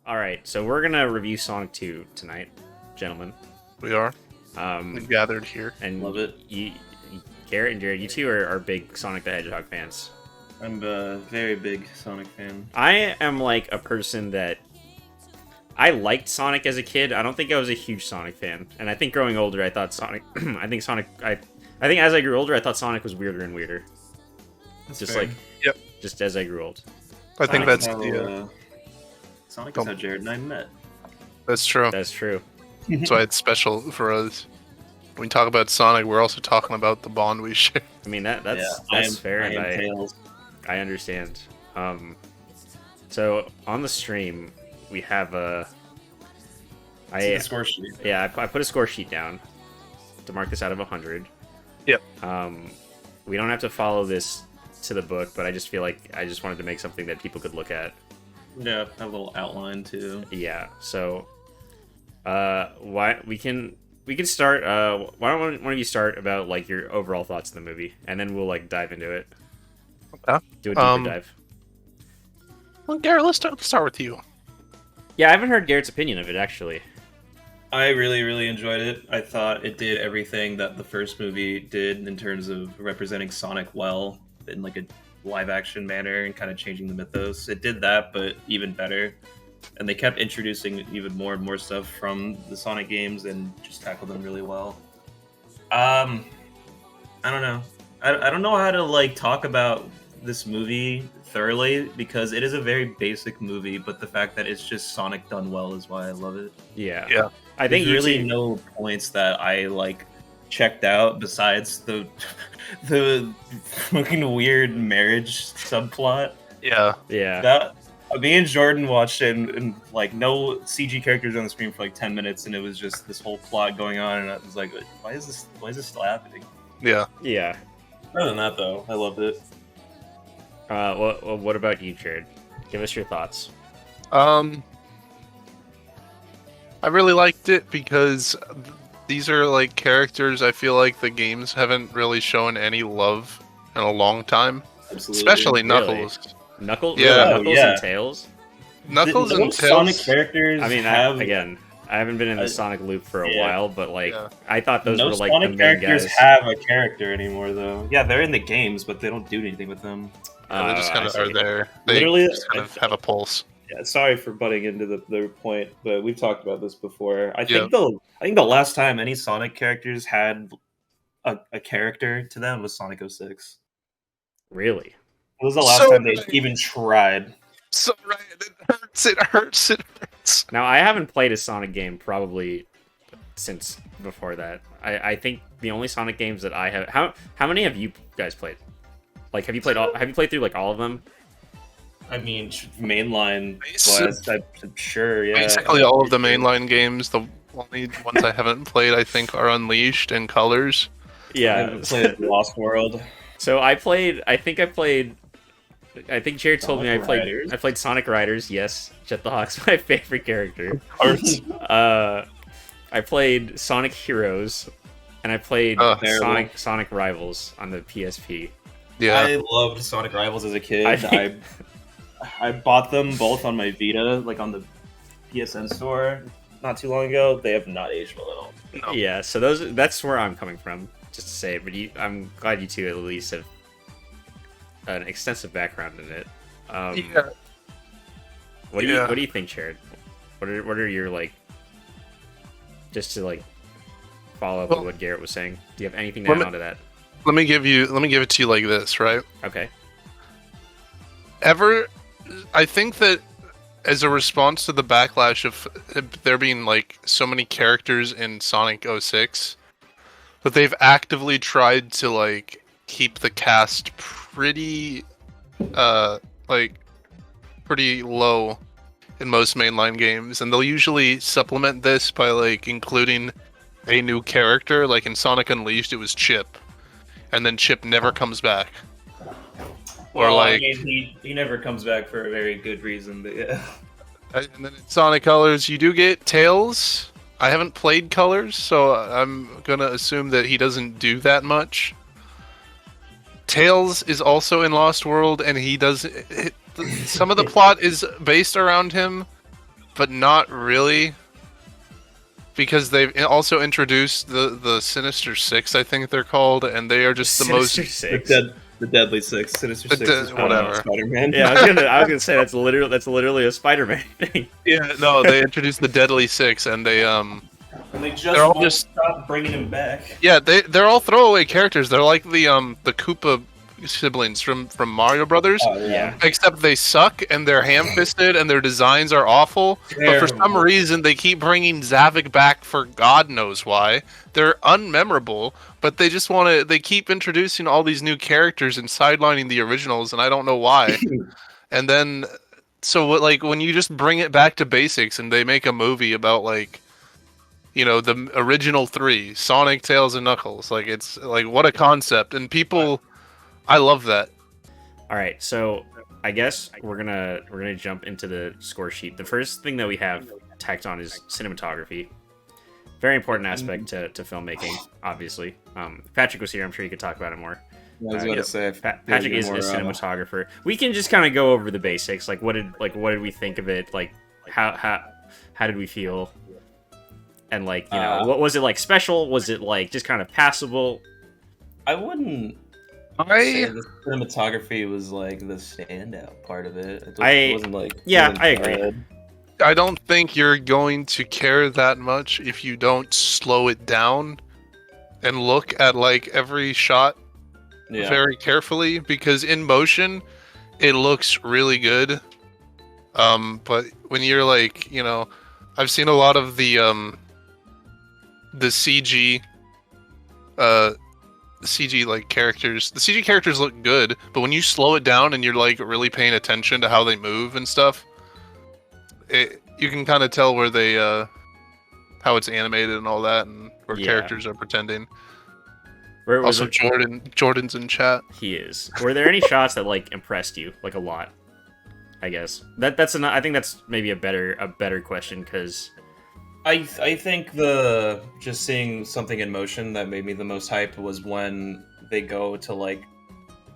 All right, so we're gonna review Sonic 2 tonight, gentlemen. We are. Um, We've gathered here. and Love it. Garrett and Jared, you two are big Sonic the Hedgehog fans. I'm a very big Sonic fan. I am like a person that I liked Sonic as a kid. I don't think I was a huge Sonic fan, and I think growing older, I thought Sonic. I think as I grew older, I thought Sonic was weirder and weirder. That's Just fair. like, Yep. just as I grew old. I think Sonic's that's how, Sonic is how Jared and I met. that's true. That's true. That's why it's special for us. When we talk about Sonic, we're also talking about the bond we share. I mean that's I am, fair, I and am Tails. I understand. So on the stream, we have See the score sheet. I put a score sheet down to mark this out of 100. Yep. We don't have to follow this to the book, but I just feel like I just wanted to make something that people could look at. Yeah, a little outline too. Yeah. So, why we can start. Why don't one of you start about like your overall thoughts of the movie, and then we'll like dive into it. Okay. Do a deeper dive. Well, Garrett, let's start with you. Yeah, I haven't heard Garrett's opinion of it actually. I really, really enjoyed it. I thought it did everything that the first movie did in terms of representing Sonic well in like a live action manner and kind of changing the mythos. It did that, but even better. And they kept introducing even more and more stuff from the Sonic games and just tackled them really well. I don't know. I don't know how to like talk about this movie thoroughly because it is a very basic movie, but the fact that it's just Sonic done well is why I love it. Yeah. Yeah. I think There's really you two, no points that I like checked out besides the fucking weird marriage subplot. Yeah. Yeah. That me and Jordan watched it and like no CG characters on the screen for like 10 minutes and it was just this whole plot going on and I was like, why is this still happening? Yeah. Yeah. Other than that though, I loved it. What about you, Jared? Give us your thoughts. I really liked it because these are like characters I feel like the games haven't really shown any love in a long time. Absolutely. Especially Really? Knuckles. Knuckles, Yeah. Knuckles Yeah. and Tails. Knuckles and Those Sonic Tails. characters I mean, have I haven't been in the Sonic loop for a yeah. while, but like, Yeah. I thought those no were like Sonic the main characters guys. have a character anymore though. Yeah, they're in the games, but they don't do anything with them. Yeah, they just kind I of see. are there. They Literally, just kind of have a pulse. Yeah, sorry for butting into the point, but we've talked about this before. I Yeah. think the last time any Sonic characters had a character to them was Sonic 06. Really? It was the last So time they right. even tried. So right, it hurts. It hurts. It hurts. Now, I haven't played a Sonic game probably since before that. I think the only Sonic games that I have. How many have you guys played? Like, have you played through like all of them? I mean, mainline Basi- wise, I'm sure, yeah. Basically, all of the mainline games. The only ones I haven't played, I think, are Unleashed and Colors. I Yeah. haven't played Lost World. So I think Jared told me Sonic Riders? I played Sonic Riders. Yes, Jet the Hawk's my favorite character. Hearts. I played Sonic Heroes, and I played Terrible. Sonic Rivals on the PSP. Yeah, I loved Sonic Rivals as a kid. I think- I bought them both on my Vita, like on the PSN store, not too long ago. They have not aged well at all. No. Yeah, so that's where I'm coming from, just to say. But I'm glad you two at least have an extensive background in it. yeah. What do Yeah. you think, Jared? What are your like? Just to like follow up Well, with what Garrett was saying. Do you have anything to let add me- on to that? Let me give it to you like this, right? Okay. I think that as a response to the backlash of there being like so many characters in Sonic 06, that they've actively tried to like keep the cast pretty pretty low in most mainline games, and they'll usually supplement this by like including a new character. Like in Sonic Unleashed, it was Chip, and then Chip never comes back. Or Well, like, I mean, he never comes back for a very good reason, but yeah. and then in Sonic Colors, you do get Tails. I haven't played Colors, so I'm gonna assume that he doesn't do that much. Tails is also in Lost World, and he does. Some of the plot is based around him, but not really. Because they've also introduced the Sinister Six, I think they're called, and they are just the Sinister most... Six. The Deadly Six. Sinister Six is whatever. Spider-Man. Yeah, I was gonna say that's literally a Spider-Man thing. Yeah, no, they introduced the Deadly Six, and they And they They're all won't just- stop bringing him back. yeah, they're all throwaway characters. They're like the Koopa siblings from Mario Brothers. Oh, Yeah. Except they suck and they're ham-fisted and their designs are awful. But for some Terrible. reason, they keep bringing Zavik back for God knows why. They're unmemorable, but they just want to. They keep introducing all these new characters and sidelining the originals, and I don't know why. And then, like when you just bring it back to basics and they make a movie about like, the original three, Sonic, Tails, and Knuckles. Like it's like what a concept, and people, I love that. All right, so I guess we're gonna jump into the score sheet. The first thing that we have tacked on is cinematography. Very important aspect to filmmaking, obviously. If Patrick was here, I'm sure he could talk about it more. I was about to say, Patrick is a cinematographer. We can just kind of go over the basics, like what did we think of it, like how did we feel, and like what was it like special? Was it like just kind of passable? I wouldn't say the cinematography was like the standout part of it. It wasn't like I agree. bad. I don't think you're going to care that much if you don't slow it down and look at like every shot Yeah. very carefully, because in motion it looks really good. But when you're like, I've seen a lot of the CG like characters. The CG characters look good, but when you slow it down and you're like really paying attention to how they move and stuff, you can kind of tell where they how it's animated and all that, and where characters are pretending. Also, Jordan's in chat. He is. Were there any shots that like impressed you like a lot? I guess I think that's maybe a better question, because I think just seeing something in motion that made me the most hyped was when they go to like,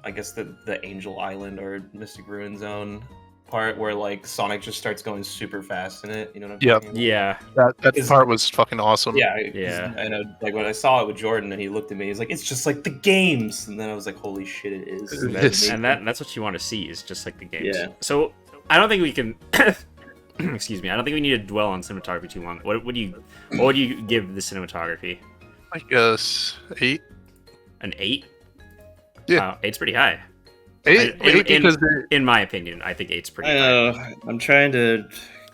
I guess the Angel Island or Mystic Ruin Zone part where like Sonic just starts going super fast in it. You know what I'm talking about? Yeah. That part was fucking awesome. Yeah. I know, like when I saw it with Jordan and he looked at me, he's like, "It's just like the games," and then I was like, "Holy shit, it is!" And that's what you want to see, is just like the games. Yeah. So I don't think we can. Excuse me. I don't think we need to dwell on cinematography too long. What would you give the cinematography? I guess 8. An 8? Yeah. Wow, 8's pretty high. 8 because in my opinion, I think 8's pretty I high. know. I'm trying to.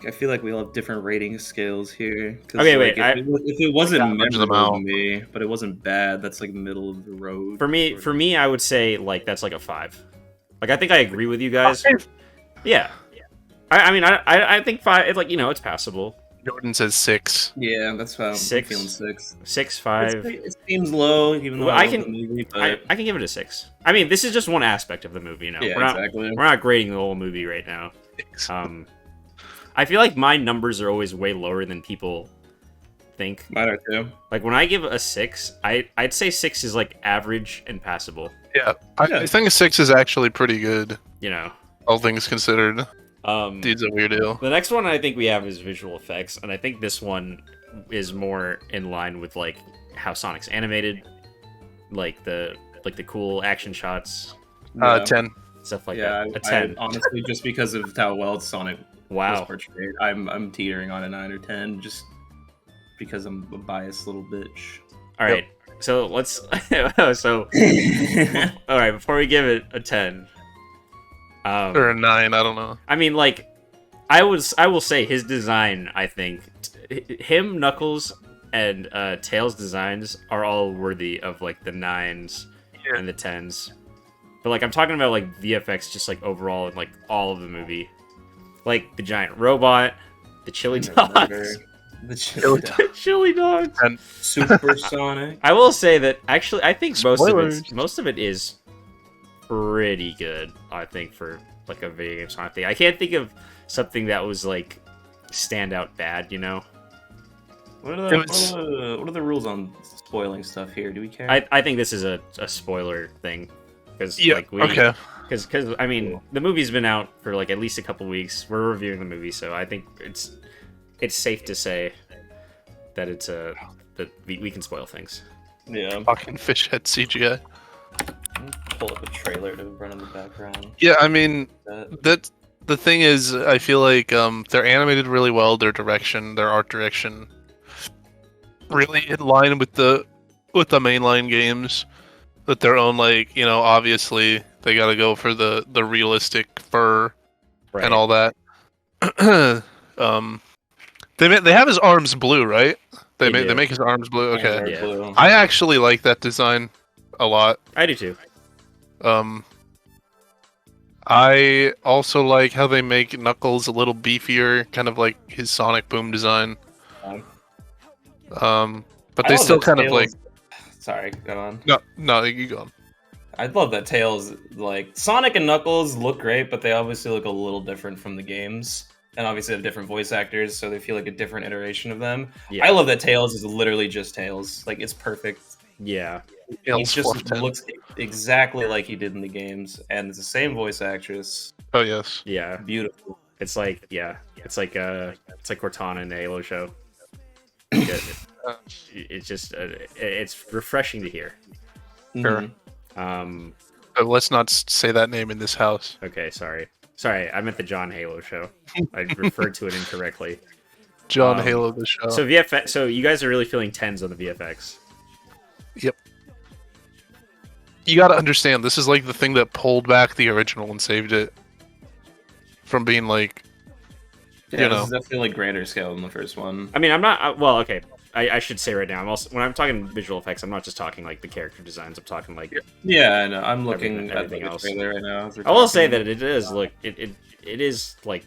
I feel like we all have different rating scales here. Okay, wait. If it wasn't average them memorable to out. me, but it wasn't bad, that's like middle of the road. For me, I would say like that's like a 5. Like I think I agree with you guys. Yeah. I mean, I think 5. It's like it's passable. Jordan says 6. Yeah, that's how I'm 6. feeling 6. 6, 5. It seems low, even though Well, I I love can- the movie, but I can give it a 6. I mean, this is just one aspect of the movie. yeah, exactly. We're not grading the whole movie right now. I feel like my numbers are always way lower than people think. Mine are too. Like when I give a 6, I'd say 6 is like average and passable. Yeah, I think a 6 is actually pretty good, all things considered. Dude's a weirdo. The next one I think we have is visual effects, and I think this one is more in line with like how Sonic's animated, like the cool action shots, 10. stuff like Yeah, that. A 10. honestly, just because of how well Sonic was Wow. portrayed, I'm teetering on a 9 or 10, just because I'm a biased little bitch. All right. So let's. All right. Before we give it a 10, Or a 9, I don't know. I mean, like, I will say his design. I think him, Knuckles, and Tails' designs are all worthy of like the 9s and the 10s. But like, I'm talking about like VFX, just like overall, and like all of the movie, like the giant robot, the chili dogs. The chili dog. Chili dogs. And Supersonic. I will say that actually, I think Spoilers. most of it is pretty good. I think for like a video game Sonic thing, I can't think of something that was like standout bad. What are the rules on spoiling stuff here? Do we care? I think this is a spoiler thing because yeah, like okay. Because I mean, the movie's been out for like at least a couple weeks. We're reviewing the movie, so I think it's safe to say that it's that we can spoil things. Yeah. Fucking fish head CGI. Pull up a trailer to run in the background. Yeah, I mean, that the thing is, I feel like they're animated really well. Their direction, their art direction, really in line with the mainline games. With their own, like, you know, obviously they got to go for the realistic fur and all that. They have his arms blue, right? They make his arms blue. Okay, Yeah. Blue. I actually like that design a lot. I do too. I also like how they make Knuckles a little beefier, kind of like his Sonic Boom design. But I they love still that kind of Tails- like Sorry, go on. no, you go on. I love that Tails, like, Sonic and Knuckles look great, but they obviously look a little different from the games. And obviously have different voice actors, so they feel like a different iteration of them. Yeah. I love that Tails is literally just Tails. Like, it's perfect. Yeah. He Tails just 410. looks exactly like he did in the games, and it's the same voice actress. Oh yes. Yeah. Beautiful. It's like it's like Cortana in the Halo show. It's just it's refreshing to hear. Sure. Mhm. But let's not say that name in this house. Okay, sorry, I meant the John Halo show. I referred to it incorrectly. John Halo the show. So VFX. So you guys are really feeling 10s on the VFX. Yep. You got to understand, this is like the thing that pulled back the original and saved it from being like, Yeah, you this know. is definitely grander scale than the first one. I mean, I'm not. Well, okay. I should say right now. I'm also when I'm talking visual effects. I'm not just talking like the character designs. I'm talking like. Yeah, I know. I'm looking Everything at else. the trailer right now. as we're I will say talking. that it is look. It is like.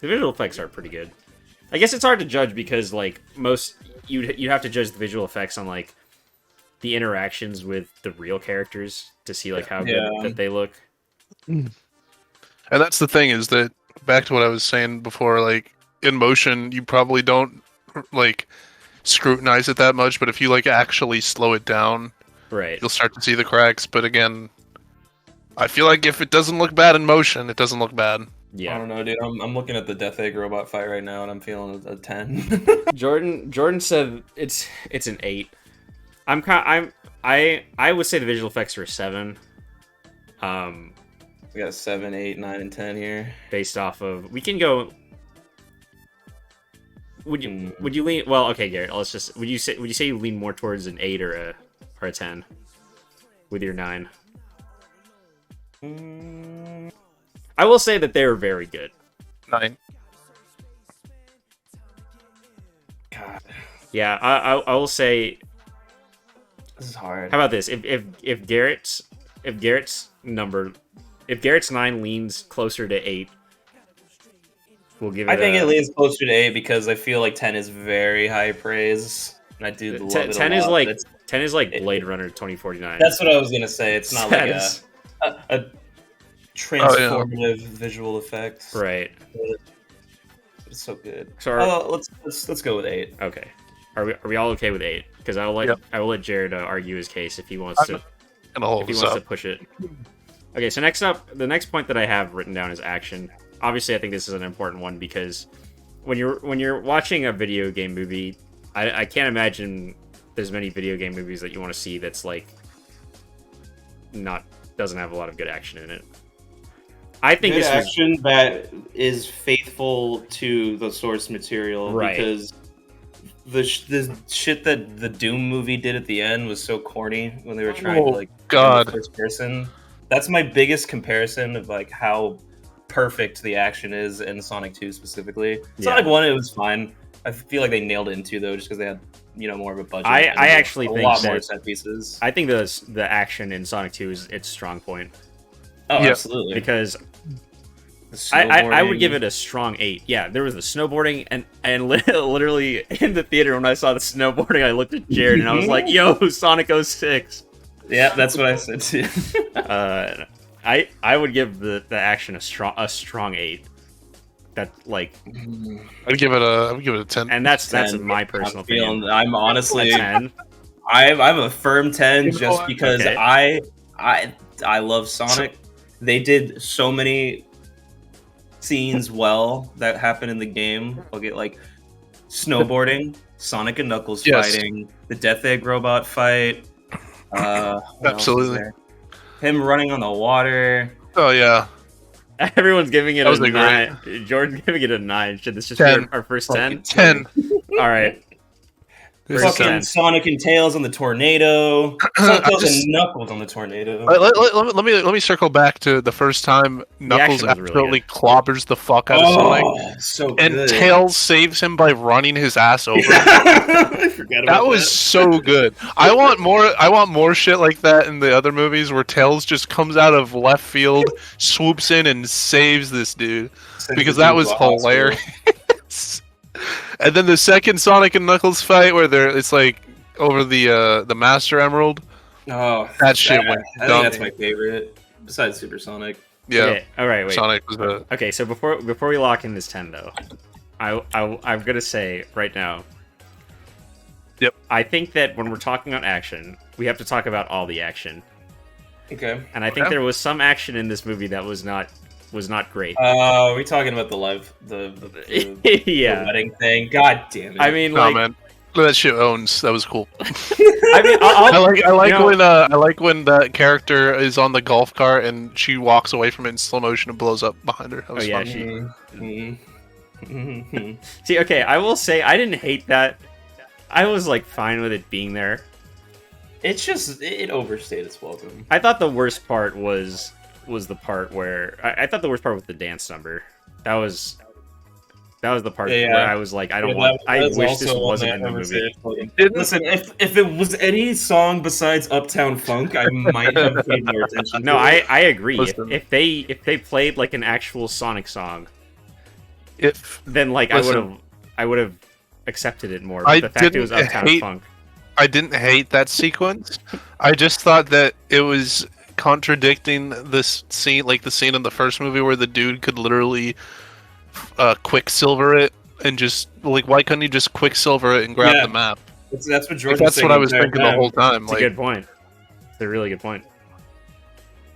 The visual effects are pretty good. I guess it's hard to judge because like most you'd have to judge the visual effects on like the interactions with the real characters to see like how good that they look. And that's the thing, is that back to what I was saying before, like in motion you probably don't like scrutinize it that much, but if you like actually slow it down, Right. you'll start to see the cracks. But again, I feel like if it doesn't look bad in motion, it doesn't look bad. I Yeah. don't know, dude. I'm looking at the Death Egg robot fight right now, and I'm feeling a 10. Jordan said it's an 8. I would say the visual effects are a 7. We got 7, 8, 9, and 10 here. Based off of we can go. Would you lean? Well, okay, Garrett. Let's just. Would you say you lean more towards an 8 or a 10 with your 9? I will say that they're very good. 9. God, Yeah, I will say. this is hard. How about this? If Garrett's 9 leans closer to 8, we'll give it. I think it leans closer to 8 because I feel like 10 is very high praise, and I do love it. 10 a is lot, like but 10 is like Blade Runner 2049. that's what I was gonna say. It's not like That's- a transformative visual effect. right. It's so good. So let's go with 8. okay. Are we all okay with 8? Because I will let Jared argue his case if he wants to Gonna hold this up. push it. Okay, so next up, the next point that I have written down is action. Obviously, I think this is an important one because when you're watching a video game movie, I can't imagine there's many video game movies that you want to see that's like doesn't have a lot of good action in it. I think Good this was action that is faithful to the source material, Right. because the shit that the Doom movie did at the end was so corny when they were trying to like God. do the first person. That's my biggest comparison of like how perfect the action is in Sonic 2 specifically. Yeah. Sonic 1 it was fine. I feel like they nailed it in 2 though, just because they had more of a budget. I and actually a think lot more that- set pieces. I think the action in Sonic 2 is its strong point Oh, Yeah. absolutely. because The I would snowboarding. give it a strong 8. Yeah, there was the snowboarding, and literally in the theater when I saw the snowboarding, I looked at Jared and I was like, "Yo, Sonic 06." Yeah, that's what I said too. I would give the action a strong 8. That like, I'd give it a 10. and that's 10. my personal opinion. I'm honestly, A 10. I'm a firm 10 You know just what? because Okay. I love Sonic. they did so many scenes well that happen in the game. I'll get like snowboarding, Sonic and Knuckles Yes. fighting, the Death Egg robot fight. What else is Absolutely. there? Him running on the water. Oh yeah. Everyone's giving it That a was a great- 9. Jordan's giving it a 9. Should this just 10. be our first 10? 10. All right. This First is Fucking 10. Sonic and Tails on the tornado. Sonic, I Tails, just- and Knuckles on the tornado. Let me circle back to the first time Knuckles action was really absolutely clobbers the fuck out of Sonic, so and good. Tails saves him by running his ass over. I forgot about That was so good. I want more shit like that in the other movies where Tails just comes out of left field, swoops in and saves this dude, because that was hilarious. And then the second Sonic and Knuckles fight where it's like over the Master Emerald. Oh, That shit went I dumb. think that's my favorite, besides Supersonic. Yeah, Okay, all right, wait. Sonic was the Okay, so before we lock in this 10 though, I'm gonna say right now. Yep. I think that when we're talking about action, we have to talk about all the action, Okay. and I think Okay. there was some action in this movie that was not great. Are we talking about the Yeah. wedding thing? God damn it! I mean, oh like, man, that shit owns. That was cool. I mean, I like you know- when that character is on the golf cart and she walks away from it in slow motion and blows up behind her. That was Oh, yeah, fun. See, okay, I will say I didn't hate that. I was like fine with it being there. It's just it overstayed its welcome. I thought the worst part was the part where I thought the worst part was the dance number. That was the part Yeah. where I was like, I don't want. I wish this wasn't in the movie. Listen, if it was any song besides Uptown Funk, I might have paid more attention. No, to it. I agree. Listen. If they played like an actual Sonic song, If then like Listen. I would have accepted it more. I But the fact it was didn't Uptown hate- Funk. I didn't hate that sequence, I just thought that it was contradicting this scene, like the scene in the first movie where the dude could literally Quicksilver it and just like, why couldn't he just Quicksilver it and grab Yeah. the map? That's what Like, George. that's what I was thinking the whole time. It's Like, a good point. It's a really good point.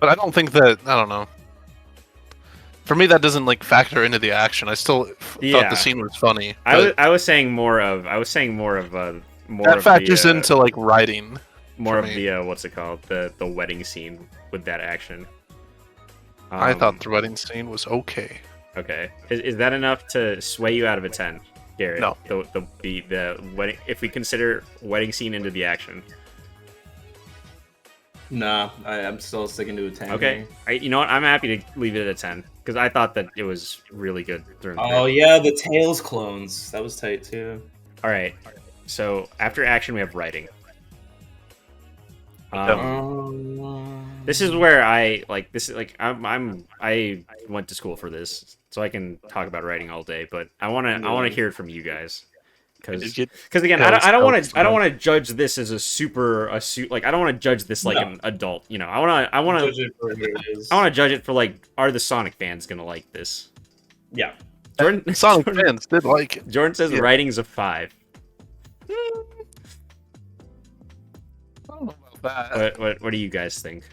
but I don't think that. I don't know. For me, that doesn't like factor into the action. I still thought Yeah. the scene was funny. I was saying more of more That of factors the, into like writing. more for of me. the what's it called, the wedding scene with that action. I thought Um, the wedding scene was okay. Okay, is that enough to sway you out of a 10, Garrett? No. The wedding, if we consider wedding scene into the action. Nah, I'm still sticking to a 10. Okay, you know what? I'm happy to leave it at a 10 because I thought that it was really good through and through. Oh yeah, the Tails clones. That was tight too. All right, so after action we have writing. This is where I like this is like I went to school for this, so I can talk about writing all day. But I want to hear it from you guys because again I don't want to judge this as like I don't want to judge this like an adult. You know, I want to judge it for like, are the Sonic fans gonna like this? Yeah. Jordan Sonic fans did like it. Jordan says Yeah. writing's a 5. I don't know about that. What do you guys think?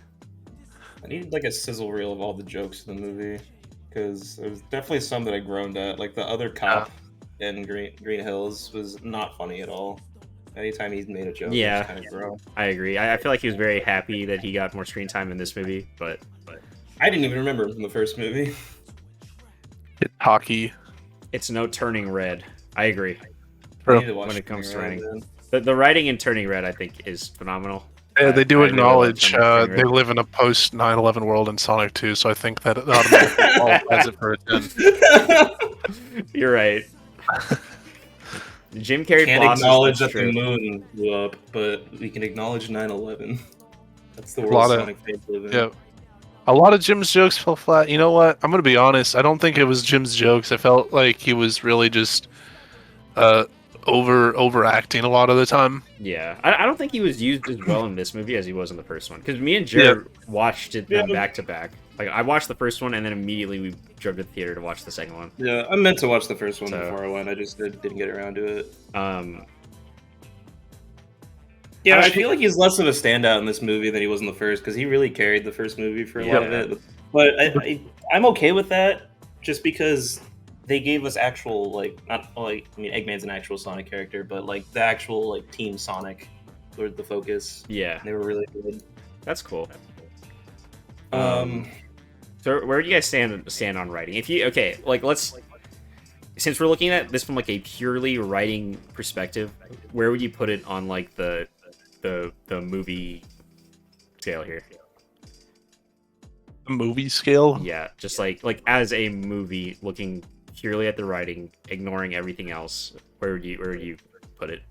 I need like a sizzle reel of all the jokes in the movie because there's definitely some that I groaned at. Like the other cop in Green Hills was not funny at all. Anytime he made a joke, Yeah. I just kind of groan. I agree. I feel like he was very happy that he got more screen time in this movie, but I didn't even remember him from the first movie. It's hockey. it's no turning red. I agree. I need to watch When it comes to Green writing. Man. The writing in Turning Red, I think, is phenomenal. Yeah, they do I really love acknowledge Sonic they Red. live in a post 9/11 world in Sonic 2, so I think that it automatically qualifies it for a 10. You're right. Jim Carrey Can't bosses, acknowledge that's that true. the moon blew up, but we can acknowledge 9/11. That's the A world lot of- Sonic fans live in. Yeah. A lot of Jim's jokes fell flat. You know what? I'm gonna be honest. I don't think it was Jim's jokes. I felt like he was really just overacting a lot of the time. Yeah, I don't think he was used as well in this movie as he was in the first one. Because me and Jared watched it back to back. Like I watched the first one and then immediately we drove to the theater to watch the second one. Yeah, I meant to watch the first one So- before I went. I just didn't get around to it. Yeah, I feel like he's less of a standout in this movie than he was in the first because he really carried the first movie for a lot of Yeah. it. But I'm okay with that, just because they gave us actual not like I mean Eggman's an actual Sonic character, but like the actual like Team Sonic were the focus. Yeah, They were really good. that's cool. Um, So where do you guys stand on writing? If you okay, like let's since we're looking at this from like a purely writing perspective, where would you put it on like the movie scale here? The movie scale. Yeah, just like as a movie, looking purely at the writing, ignoring everything else. Where would you put it?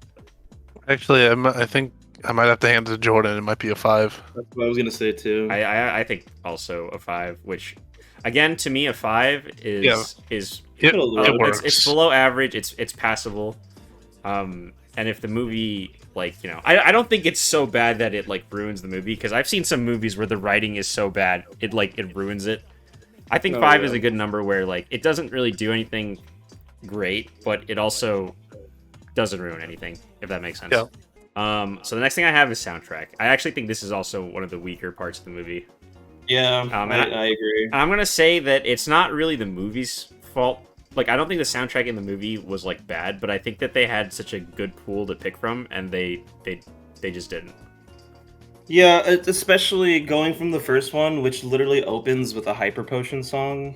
Actually, I think I might have to hand it to Jordan. It might be a 5. that's what I was gonna say too. I think also a 5, which again to me a 5 is Yeah. is It, It'll it work. works. it's below average. It's passable. And if the movie I don't think it's so bad that it like ruins the movie, because I've seen some movies where the writing is so bad it ruins it. I think Oh, 5 yeah. is a good number where like it doesn't really do anything great, but it also doesn't ruin anything, if that makes sense. Yeah. So the next thing I have is soundtrack. I actually think this is also one of the weaker parts of the movie. Yeah, and I agree. I'm gonna say that it's not really the movie's fault. Like, I don't think the soundtrack in the movie was like bad, but I think that they had such a good pool to pick from, and they just didn't. Yeah, especially going from the first one, which literally opens with a Hyper Potion song.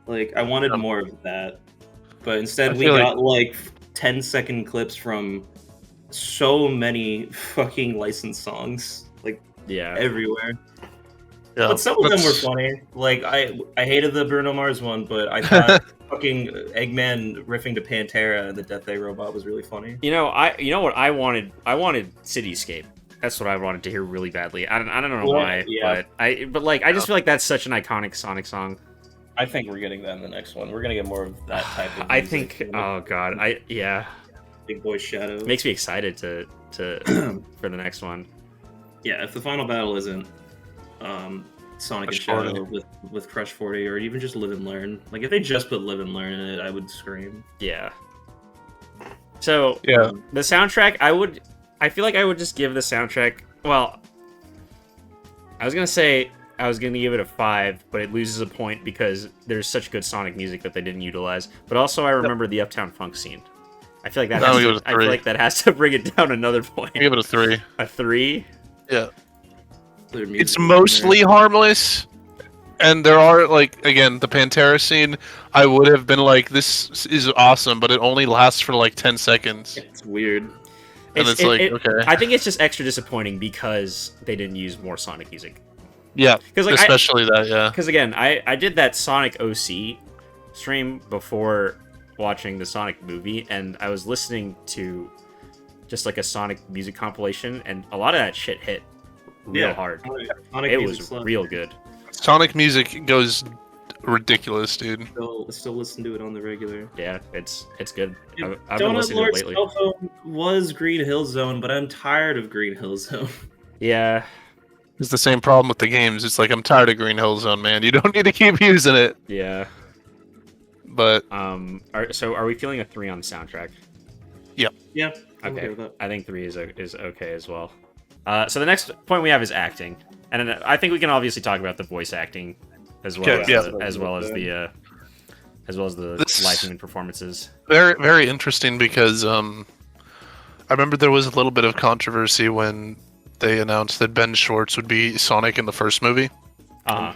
Like, I wanted more of that, but instead I we feel got like 10-second clips from so many fucking licensed songs, like Yeah. everywhere. Yeah, But some of them were that's- funny. Like I hated the Bruno Mars one, but I thought fucking Eggman riffing to Pantera and the Death Day Robot was really funny. You know what I wanted? I wanted Cityscape. That's what I wanted to hear really badly. I don't know Well, why, yeah. but like I just feel like that's such an iconic Sonic song. I think we're getting that in the next one. We're gonna get more of that type of. I music, think. Oh god. Big Boy Shadow. Makes me excited to for the next one. Yeah, if the final battle isn't Sonic and Crush 40. Shadow with Crush 40, or even just Live and Learn. Like if they just put Live and Learn in it, I would scream. Yeah. So Yeah. the soundtrack, I feel like I would just give the soundtrack. Well, I was gonna give it a 5, but it loses a point because there's such good Sonic music that they didn't utilize. But also, I remember the Uptown Funk scene. I feel like that. I'll Has give to, it a I feel 3. like that has to bring it down another point. I give it a 3. A 3. Yeah. Their music It's is in mostly harmless, and there are like again the Pantera scene. I would have been like, "This is awesome," but it only lasts for like 10 seconds, there. It's weird. and it's like, okay, I think it's just extra disappointing because they didn't use more Sonic music. yeah, 'Cause, like, especially that, yeah. Because again, I did that Sonic OC stream before watching the Sonic movie, and I was listening to just like a Sonic music compilation, and a lot of that shit hit real hard. Sonic It music's was fun. real good. Sonic music goes ridiculous, dude. Still listen to it on the regular. Yeah, it's good. I've been Donut listening to it Lord's lately. cell phone was Green Hill Zone, but I'm tired of Green Hill Zone. Yeah, It's the same problem with the games. It's like I'm tired of Green Hill Zone, man. You don't need to keep using it. yeah. But So are we feeling a 3 on the soundtrack? Yeah. I'm Okay, with that. I think 3 is okay as well. So the next point we have is acting, and then I think we can obviously talk about the voice acting as well Okay, as yeah. as well as the This- live human performances. very, very interesting because I remember there was a little bit of controversy when they announced that Ben Schwartz would be Sonic in the first movie. Uh,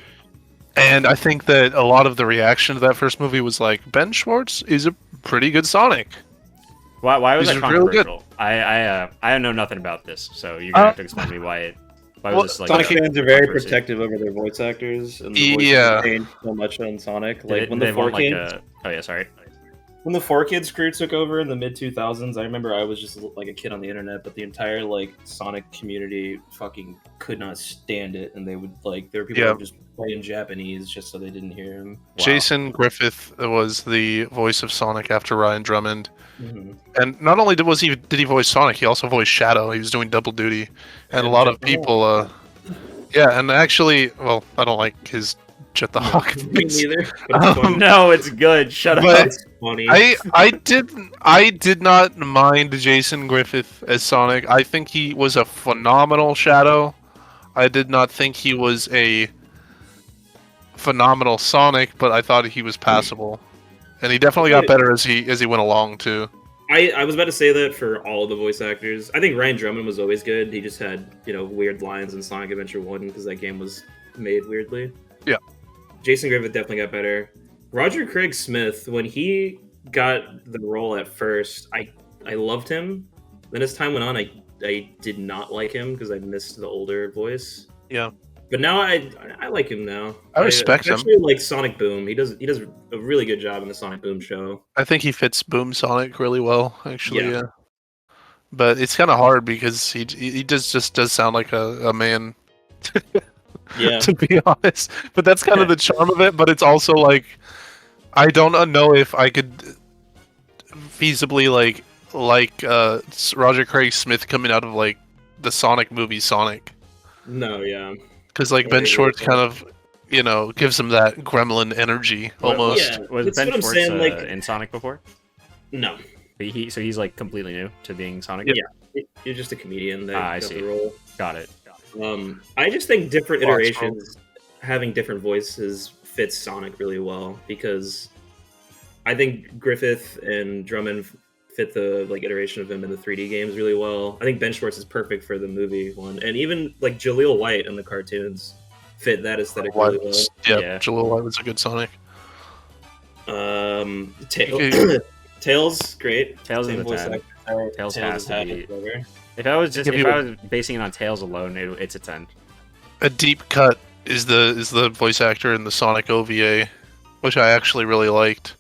And I think that a lot of the reaction to that first movie was like, Ben Schwartz is a pretty good Sonic. why was These that are really good. controversial? I know nothing about this, so you're gonna have to explain to me why well, was this like Sonic a fans are very controversy? protective over their voice actors, and the voices Yeah. changed so much on Sonic. Did Like it- when they the four want, like, kids, oh yeah, sorry. when the 4Kids crew took over in the mid 2000s, I remember I was just like a kid on the internet, but the entire like Sonic community fucking could not stand it, and they would like there were people Yeah. that would just play in Japanese just so they didn't hear him. Wow. Jason Griffith was the voice of Sonic after Ryan Drummond. Mhm. And not only did he voice Sonic, he also voiced Shadow. He was doing double duty. And a And lot of Jet the people, yeah, and actually, well, I don't like his Jet the Hawk Me voice. neither. But it's funny. No, it's good. Shut But- up. It's funny. I did not mind Jason Griffith as Sonic. I think he was a phenomenal Shadow. I did not think he was a phenomenal Sonic, but I thought he was passable, and he definitely got better as he went along too. I was about to say that for all of the voice actors. I think Ryan Drummond was always good. He just had, weird lines in Sonic Adventure 1 because that game was made weirdly. Yeah. Jason Griffith definitely got better. Roger Craig Smith, when he got the role at first, I loved him. Then as time went on, I did not like him because I missed the older voice. Yeah. But now I like him now. I respect him. Especially like Sonic Boom. He does a really good job in the Sonic Boom show. I think he fits Boom Sonic really well, actually. Yeah. Yeah. But it's kind of hard because he just does sound like a man. Yeah. To be honest, but that's kind of the charm of it. But it's also like I don't know if I could feasibly like Roger Craig Smith coming out of like the Sonic movie Sonic. No, yeah. Because like Ben Schwartz kind of, gives him that gremlin energy almost. Yeah, Was that's Ben what I'm Schwartz saying, in Sonic before? No. So he's like completely new to being Sonic. Yeah. You're just a comedian that I got see. the role. Got it. I just think different Lots, iterations, having different voices fits Sonic really well because I think Griffith and Drummond fit the iteration of him in the 3D games really well. I think Ben Schwartz is perfect for the movie one, and even Jaleel White in the cartoons fit that aesthetic really well. Yeah, Jaleel White was a good Sonic. Tails, great. Tails is Same a voice 10. actor. Tails has to be. clever. If I was basing it on Tails alone, it's a 10. A deep cut is the voice actor in the Sonic OVA, which I actually really liked.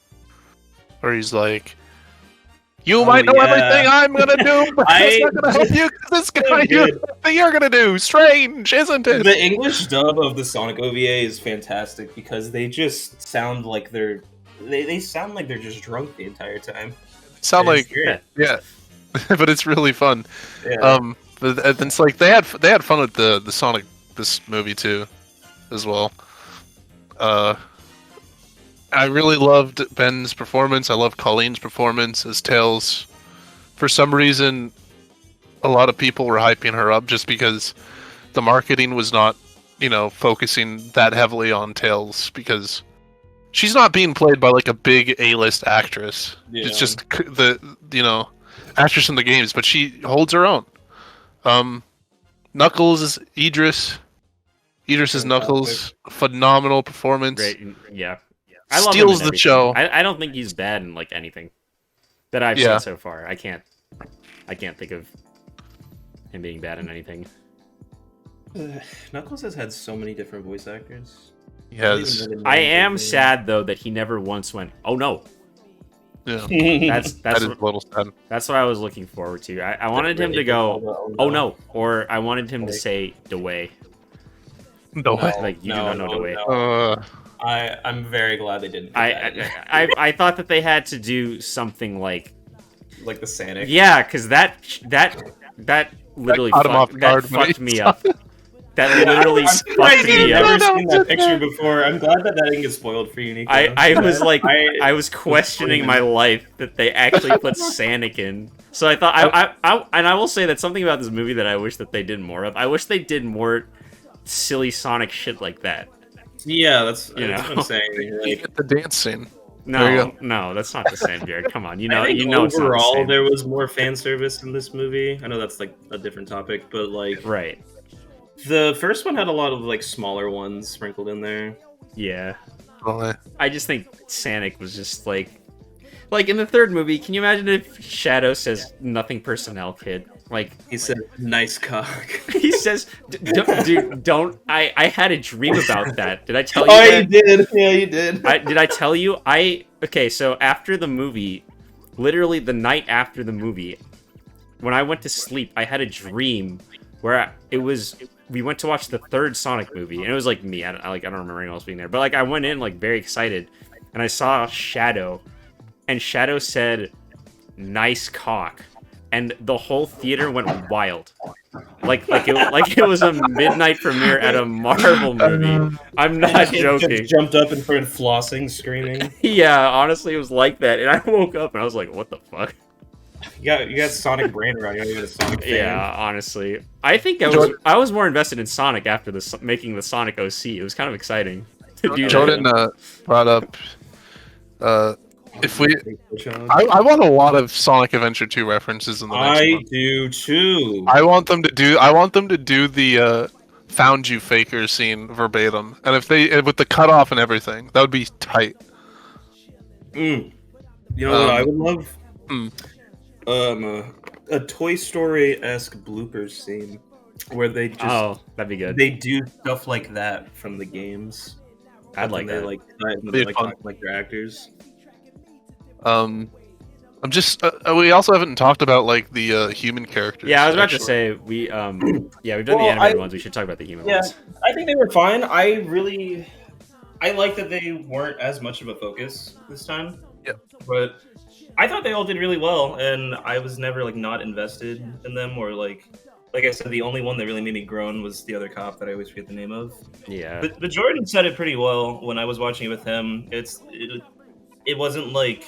Where he's like, "You might know everything I'm gonna do, but it's not gonna help you. This guy you think you're gonna do. Strange, isn't it?" The English dub of the Sonic OVA is fantastic because they just sound like they sound like they're just drunk the entire time. Sound like yeah. But it's really fun. Yeah. But it's like they had fun with the Sonic this movie too, as well. I really loved Ben's performance. I love Colleen's performance as Tails. For some reason, a lot of people were hyping her up just because the marketing was not, focusing that heavily on Tails because she's not being played by like a big A-list actress. Yeah. It's just the actress in the games, but she holds her own. Knuckles is Idris. Idris is Knuckles. Phenomenal performance. Great, yeah. Steals the show. I don't think he's bad in like anything that I've seen so far. I can't think of him being bad in anything. Knuckles has had so many different voice actors. Yes. I am sad though that he never once went, "Oh no." Yeah. That is a little sad. That's what I was looking forward to. I wanted him to go, "Oh no," or I wanted him to say "Dewey." Dewey. Like you do not know Dewey. I'm very glad they didn't. I thought that they had to do something like the Sonic. Yeah, because that literally fucked me up. That literally fucked me up. I've never seen that picture before. I'm glad that didn't get spoiled for you, Nico. I was questioning my life that they actually put Sonic in. So I thought I will say that something about this movie that I wish that they did more of. I wish they did more silly Sonic shit like that. Yeah, that's what I'm saying. Like the dance scene. No, that's not the same, Jared. Come on, overall, it's not the same. There was more fan service in this movie. I know that's like a different topic, but right. The first one had a lot of smaller ones sprinkled in there. Yeah. Probably. I just think Sonic was just like in the third movie. Can you imagine if Shadow says "nothing personnel, kid"? He said, "Nice cock." He says, "Dude, don't." I had a dream about that. Did I tell you? Oh, that? you did. Yeah, you did. Did I tell you? Okay. So after the movie, literally the night after the movie, when I went to sleep, I had a dream where we went to watch the third Sonic movie, and it was me. I don't remember anyone else being there, but I went in very excited, and I saw Shadow, and Shadow said, "Nice cock." And the whole theater went wild, it was a midnight premiere at a Marvel movie. I'm not joking. Just jumped up and started flossing, screaming. Yeah, honestly, it was like that. And I woke up and I was like, "What the fuck?" You got Sonic brand around. You're not even a Sonic fan. Yeah, honestly, I think I was more invested in Sonic after making the Sonic OC. It was kind of exciting to do Jordan that. brought up if we. I want a lot of Sonic Adventure 2 references in the next I one. do too. I want them to do the "found you faker" scene verbatim, and if they with the cutoff and everything, that would be tight. You know what I would love? hmm. A Toy Story-esque bloopers scene where they just That'd be good. they do stuff like that from the games. I'd like they that. Be like fun. talk like their actors. I'm just. We also haven't talked about like the human characters. Yeah, I was about to actually. say we've done the Well, animated ones. We should talk about the human Yeah, ones. I think they were fine. I like that they weren't as much of a focus this time. Yep. But I thought they all did really well, and I was never like not invested in them, or like I said, the only one that really made me groan was the other cop that I always forget the name of. Yeah. But Jordan said it pretty well when I was watching it with him. It wasn't like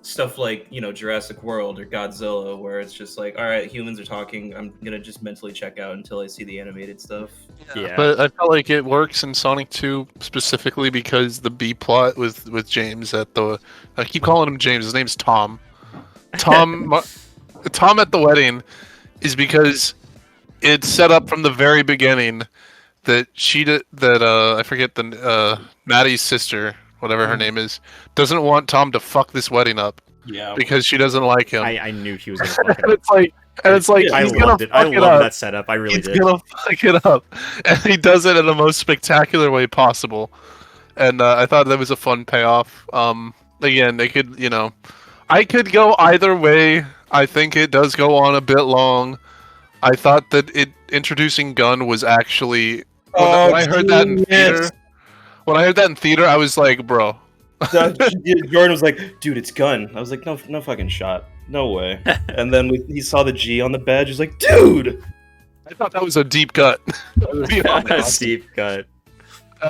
stuff like, you know, Jurassic World or Godzilla, where it's just like, all right, humans are talking, I'm gonna just mentally check out until I see the animated stuff. Yeah. But I felt like it works in Sonic 2 specifically because the B plot with James at the. I keep calling him James. His name's Tom. Tom at the wedding is because it's set up from the very beginning that I forget the Maddie's sister, whatever her name is, doesn't want Tom to fuck this wedding up Yeah. because she doesn't like him. I knew he was gonna fuck it And up. it's like I he's gonna loved it. I fuck it loved up. that setup. I really He's did. gonna fuck it up, and he does it in the most spectacular way possible. And I thought that was a fun payoff. Again, they could, I could go either way. I think it does go on a bit long. I thought that introducing Gun was actually when I heard that in theater. When I heard that in theater, I was like, bro. Jordan was like, dude, it's Gun. I was like, no fucking shot. No way. And then he saw the G on the badge. He's like, dude! I thought that was a deep cut. To be honest. Deep cut.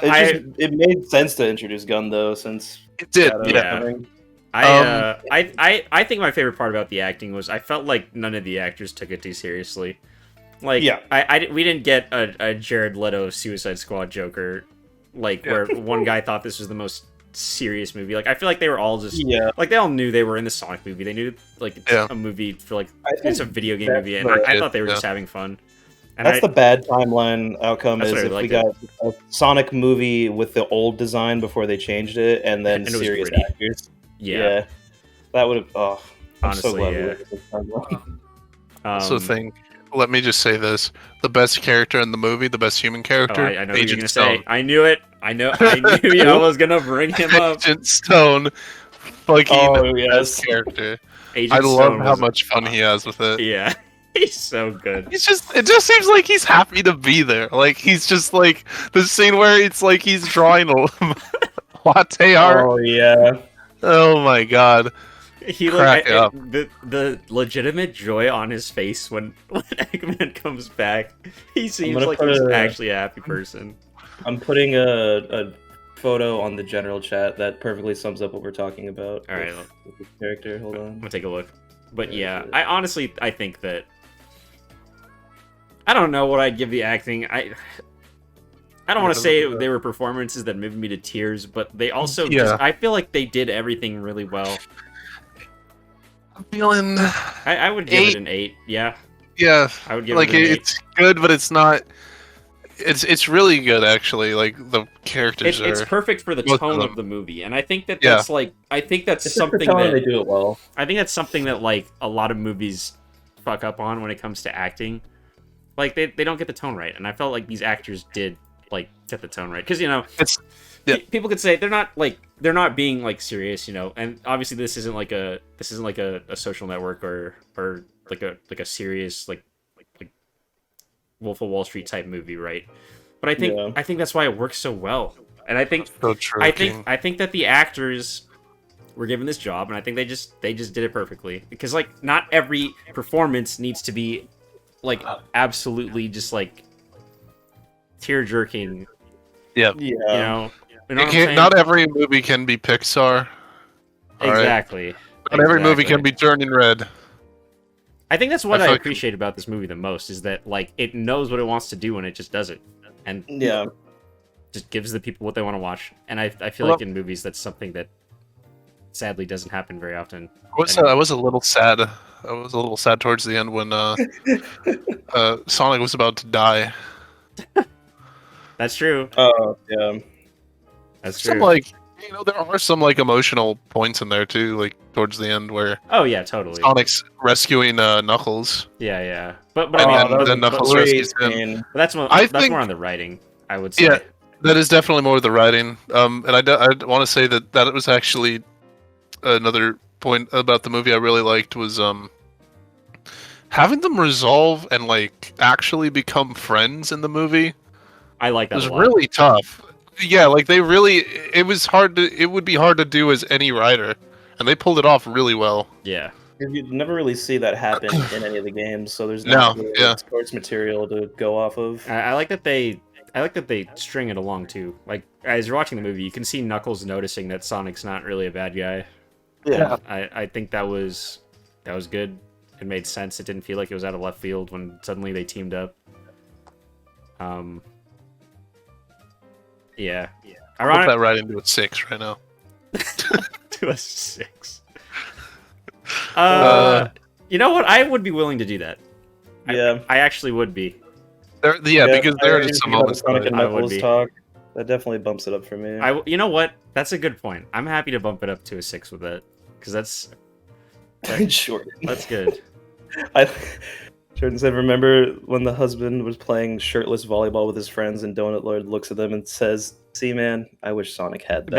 It made sense to introduce Gun, though, since It did, Shadow yeah. coming. I think my favorite part about the acting was I felt like none of the actors took it too seriously. Like, Yeah. we didn't get a Jared Leto Suicide Squad Joker, like where one guy thought this was the most serious movie. Like, I feel like they were all just like they all knew they were in the Sonic movie. They knew like it's a movie for like it's a video game movie, and I thought they were just having fun. And that's the bad timeline outcome That's is what I if we liked got a Sonic movie with the old design before they changed it, and then And it was serious gritty. actors. Yeah. That would have. Oh, I'm Honestly, so glad yeah. we went with this timeline. Also think, let me just say this: the best character in the movie, the best human character, I know what you're Agent gonna Stone. say. I knew it. I knew I was gonna bring him up. Agent Stone, fucking Oh, yes. best character. Agent I love Stone how was- much fun he has with it. Yeah, he's so good. It just seems like he's happy to be there. Like he's just like the scene where it's like he's drawing a latte art. Oh yeah. Oh my god. He Crack up. the legitimate joy on his face when Eggman comes back. He seems gonna like put he's a- actually a happy person. I'm putting a photo on the general chat that perfectly sums up what we're talking about. All right, with this character. Hold I'm on. gonna take a look. But yeah, I think that I don't know what I'd give the acting. I don't want to say they were performances that moved me to tears, but they also I feel like they did everything really well. I'm feeling I would give it an 8. Yeah, yeah. I would give Like it an 8. it's good, but it's not. It's really good actually. Like the characters It's are. perfect for the most of tone them. of the movie, and I think that that's It's something just the tone, that they do it well. I think that's something that like a lot of movies fuck up on when it comes to acting. Like they don't get the tone right, and I felt like these actors did like get the tone right because people could say they're not being like serious, and obviously this isn't like a Social Network or like a serious like Wolf of Wall Street type movie, right? But I think that's why it works so well, and I think So true, I King. think that the actors were given this job, and I think they just did it perfectly because like not every performance needs to be like absolutely just like tear jerking. Yeah. You know what I'm saying? Not every movie can be Pixar. Alright? Exactly. Not every movie Exactly. can be Turning Red. I think that's what I I feel like- appreciate about this movie the most is that like it knows what it wants to do and it just does it. And Yeah. just gives the people what they want to watch. And I feel like in movies that's something that sadly doesn't happen very often. I was a little sad. I was a little sad towards the end when Sonic was about to die. That's true. Oh yeah. That's Some true. like there are some like emotional points in there too, like towards the end where Oh yeah, totally. Sonic's rescuing Knuckles. Yeah. But And I then- mean, then Knuckles rescues him. but that's more. I That's think- more on the writing, I would say. Yeah, that is definitely more the writing. And I want to say that was actually another point about the movie I really liked was having them resolve and like actually become friends in the movie. I like that It was a lot. really tough. Yeah, like it would be hard to do as any writer, and they pulled it off really well. Yeah. You never really see that happen in any of the games, so there's No, not really yeah. source material to go off of. I like that they. I like that they string it along too. Like as you're watching the movie, you can see Knuckles noticing that Sonic's not really a bad guy. Yeah. I think that was good. It made sense. It didn't feel like it was out of left field when suddenly they teamed up. Yeah. I put that right into a 6 right now. To a 6. You know what? I would be willing to do that. Yeah. I actually would be. Because there is some moments. Sonic and I would Knuckles be. talk. That definitely bumps it up for me. You know what? That's a good point. I'm happy to bump it up to a 6 with that, because that's Jordan. that's good. Jordan said, "Remember when the husband was playing shirtless volleyball with his friends, and Donut Lord looks at them and says, 'See, man, I wish Sonic had that.'"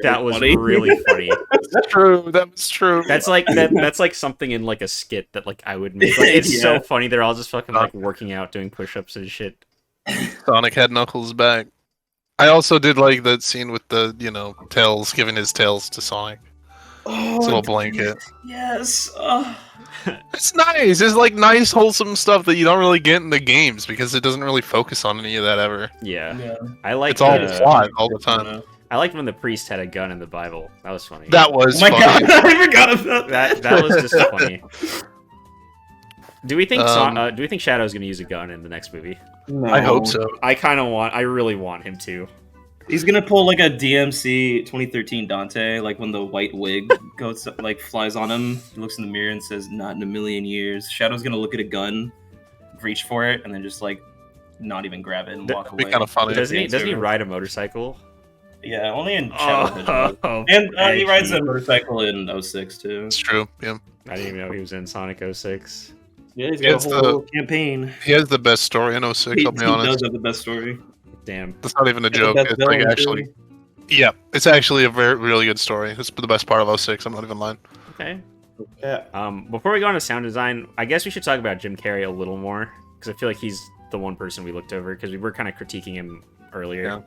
That was funny. really funny. That's true. That was true. That's like that's like something in like a skit that like I would make. Like, it's so Yeah. funny. They're all just fucking like working out, doing push-ups and shit. Sonic had Knuckles back. I also did like that scene with the Tails giving his tails to Sonic. Oh, His little blanket. yes. It's nice. It's like nice, wholesome stuff that you don't really get in the games because it doesn't really focus on any of that ever. Yeah. I like. It's all plot all the time. I liked when the priest had a gun in the Bible. That was funny. That was Oh my funny. god, I forgot about that was just funny. Do we think Um, do we think Shadow's gonna use a gun in the next movie? No. I hope so. I really want him to. He's gonna pull like a DMC 2013 Dante, like when the white wig goes like flies on him. He looks in the mirror and says, "Not in a million years." Shadow's gonna look at a gun, reach for it, and then just like not even grab it and walk That'd be away. kinda funny. Doesn't he ride a motorcycle? Yeah, only in Shadow. Oh, And he rides edgy. a motorcycle in 06 too. It's true. Yeah. I didn't even know he was in Sonic 06. Yeah, he's It's got a whole campaign. He has the best story in 06, I'll be He honest. does have the best story. Damn. That's not even a He has the joke. best It's like villain, actually. too. Yeah, it's actually a really good story. It's the best part of 06, I'm not even lying. Okay. Yeah. Before we go on to sound design, I guess we should talk about Jim Carrey a little more, because I feel like he's the one person we looked over, because we were kind of critiquing him earlier.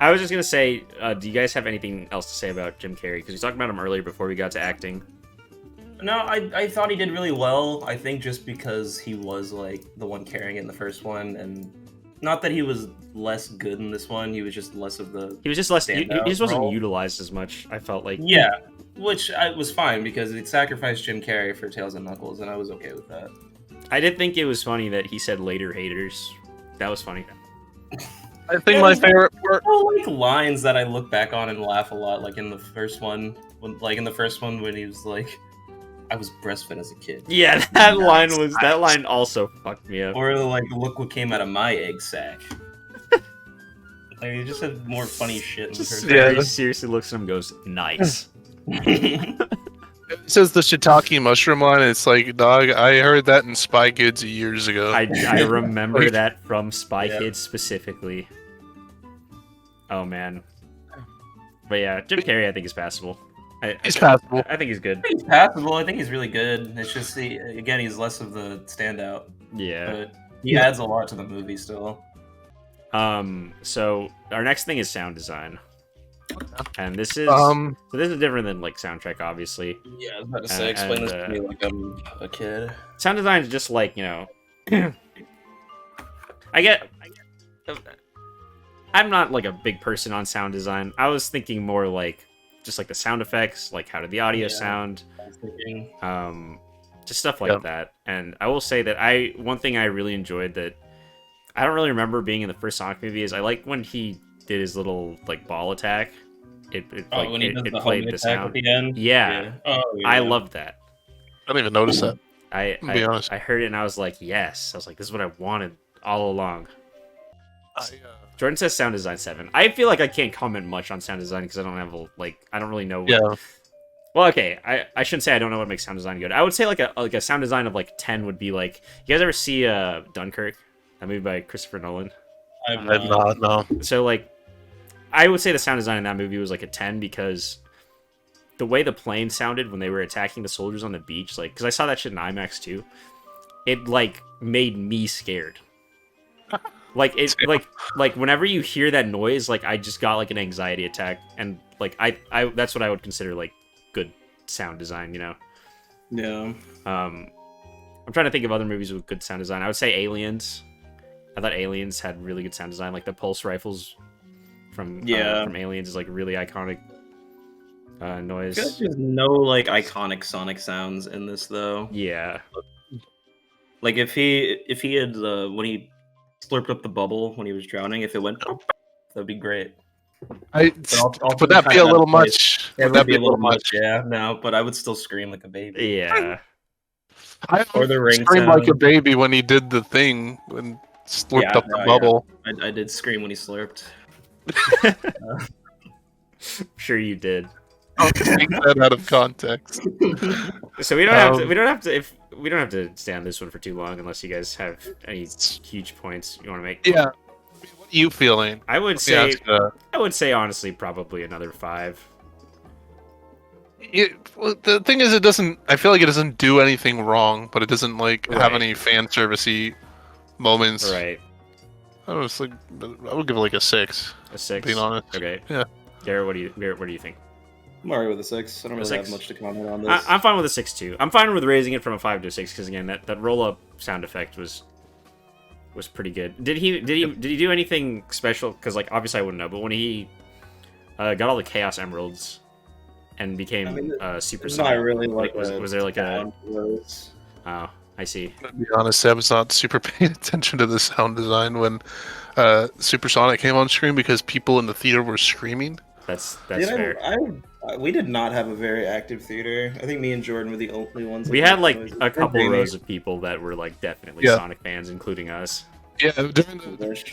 I was just gonna say, do you guys have anything else to say about Jim Carrey? Because we talked about him earlier before we got to acting. No, I thought he did really well. I think just because he was like the one carrying it in the first one, and not that he was less good in this one. He was just less of the He was just less. He standout just wasn't role. utilized as much. I felt like. Yeah, which was fine because it sacrificed Jim Carrey for Tails and Knuckles, and I was okay with that. I did think it was funny that he said later haters. That was funny. I think my favorite part. Like lines that I look back on and laugh a lot, like in the first one, when he was like, "I was breastfed as a kid," Yeah, that line also fucked me up. or like, "Look what came out of my egg sack." Like, he just had more funny shit in the Just first very seriously looks at him and goes, nice. It says the shiitake mushroom line. It's like, dog, I heard that in Spy Kids years ago. I remember Like- that from Spy Yeah. Kids specifically. Oh man. But yeah, Jim Carrey I think is passable. He's passable. I think he's good. He's passable. I think he's really good. It's just again, he's less of the standout, Yeah. but he adds a lot to the movie still. So our next thing is sound design. And this is Um, so this is different than like soundtrack, obviously. Yeah, I was about to say, explain this to me like I'm a kid. Sound design is just like, you know, I'm not like a big person on sound design. I was thinking more like just like the sound effects, like how did the audio Yeah. sound, I was thinking. just stuff like Yeah. that. And I will say that one thing I really enjoyed that I don't really remember being in the first Sonic movie. Is I like when he did his little like ball attack. Oh, when he does it the played homing the attack at sound. the end. Yeah, Oh I yeah. loved that. I didn't even notice that. To be honest, I heard it and I was like, yes. I was like, this is what I wanted all along. Jordan says sound design 7. I feel like I can't comment much on sound design because I don't have I don't really know. yeah. Well, okay, I shouldn't say I don't know what makes sound design good. I would say like a sound design of like 10 would be like, you guys ever see Dunkirk, that movie by Christopher Nolan? I'm I've not. No. So like, I would say the sound design in that movie was like a 10 because the way the plane sounded when they were attacking the soldiers on the beach, like, because I saw that shit in IMAX too, it like made me scared. Like it, like whenever you hear that noise, like I just got like an anxiety attack, and like I that's what I would consider like good sound design, you know. Yeah. I'm trying to think of other movies with good sound design. I would say Aliens. I thought Aliens had really good sound design, like the pulse rifles from Aliens is like really iconic noise. There's no like iconic Sonic sounds in this though. Yeah. Like if he had when he slurped up the bubble when he was drowning, if it went, that'd be great. Would that be a little much? Would that be a little much? Yeah, no, but I would still scream like a baby. Yeah. Or the ring screamed like a baby when he did the thing and slurped up the bubble. Yeah. I did scream when he slurped. Sure you did. I'll take that out of context. So we don't have to stay on this one for too long unless you guys have any huge points you want to make. Yeah. What are you feeling? I would say honestly probably another 5. Well, the thing is, it doesn't. I feel like it doesn't do anything wrong, but it doesn't like have any fan servicey moments. Right. I would give it like a 6. A 6. Being honest. Okay. Yeah. Garrett, what do you think? I'm alright with a 6. I don't really have much to comment on this. I'm fine with a 6 too. I'm fine with raising it from a 5 to a 6 because again, that roll up sound effect was pretty good. Did he do anything special? Because like obviously I wouldn't know, but when he got all the Chaos Emeralds and became Super Sonic, not really like was there like a? Oh, I see. To be honest, I was not super paying attention to the sound design when Super Sonic came on screen because people in the theater were screaming. That's fair. We did not have a very active theater. I think me and Jordan were the only ones. We had like a couple rows of people that were like definitely Sonic fans, including us. Yeah, during the